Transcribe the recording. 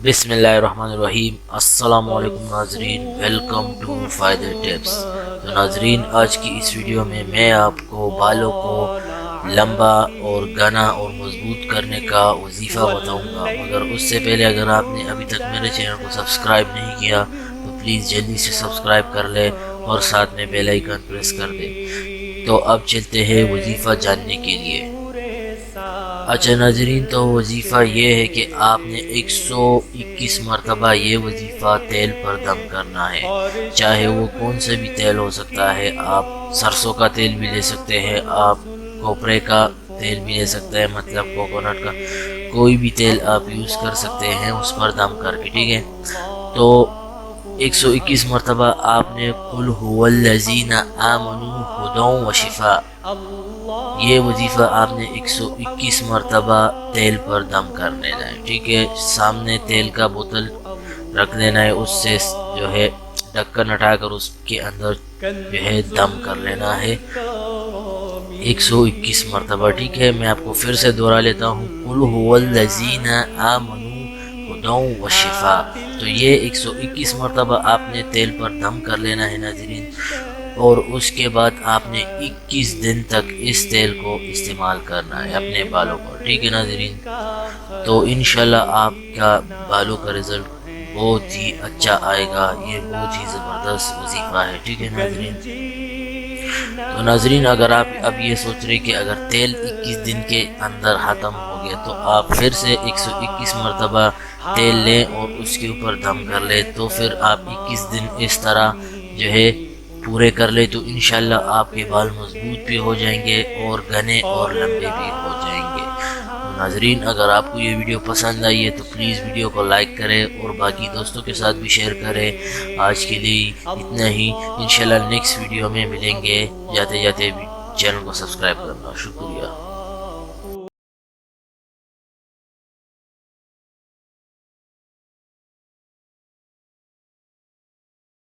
بسم اللہ الرحمن الرحیم۔ السلام علیکم ناظرین، ویلکم ٹو فائدہ ٹپس۔ تو ناظرین، آج کی اس ویڈیو میں آپ کو بالوں کو لمبا اور گھنا اور مضبوط کرنے کا وظیفہ بتاؤں گا، مگر اس سے پہلے اگر آپ نے ابھی تک میرے چینل کو سبسکرائب نہیں کیا تو پلیز جلدی سے سبسکرائب کر لیں اور ساتھ میں بیل آئیکن پریس کر دیں۔ تو اب چلتے ہیں وظیفہ جاننے کے لیے۔ اچھا ناظرین، تو وظیفہ یہ ہے کہ آپ نے 121 مرتبہ یہ وظیفہ تیل پر دم کرنا ہے، چاہے وہ کون سے بھی تیل ہو سکتا ہے۔ آپ سرسوں کا تیل بھی لے سکتے ہیں، آپ کوپرے کا تیل بھی لے سکتے ہیں، مطلب کوکونٹ کا کوئی بھی تیل آپ یوز کر سکتے ہیں اس پر دم کر کے، ٹھیک ہے۔ تو 121 مرتبہ آپ نے قل هو الذین آمنوا ھدی و شفاء، یہ وظیفہ آپ نے 121 مرتبہ تیل پر دم کر لینا ہے، ٹھیک ہے۔ سامنے تیل کا بوتل رکھ لینا ہے، اس سے جو ہے ڈھکن ہٹا کر اس کے اندر جو ہے دم کر لینا ہے 121 مرتبہ، ٹھیک ہے۔ میں آپ کو پھر سے دوہرا لیتا ہوں، قل هو الذین آمنوا ھدی و شفاء۔ تو یہ 121 مرتبہ آپ نے تیل پر دم کر لینا ہے ناظرین، اور اس کے بعد آپ نے 21 دن تک اس تیل کو استعمال کرنا ہے اپنے بالوں پر، ٹھیک ہے ناظرین۔ تو انشاءاللہ آپ کا بالوں کا رزلٹ بہت ہی اچھا آئے گا، یہ بہت ہی زبردست وظیفہ ہے، ٹھیک ہے ناظرین۔ تو ناظرین، اگر آپ اب یہ سوچ رہے کہ اگر تیل 21 دن کے اندر ختم ہو گیا تو آپ پھر سے 121 مرتبہ تیل لیں اور اس کے اوپر دم کر لیں، تو پھر آپ 21 دن اس طرح جو ہے پورے کر لے تو انشاءاللہ آپ کے بال مضبوط بھی ہو جائیں گے اور گھنے اور لمبے بھی ہو جائیں گے۔ ناظرین، اگر آپ کو یہ ویڈیو پسند آئی ہے تو پلیز ویڈیو کو لائک کریں اور باقی دوستوں کے ساتھ بھی شیئر کریں۔ آج کے لیے اتنا ہی، انشاءاللہ نیکسٹ ویڈیو میں ملیں گے۔ جاتے جاتے چینل کو سبسکرائب کرنا، شکریہ۔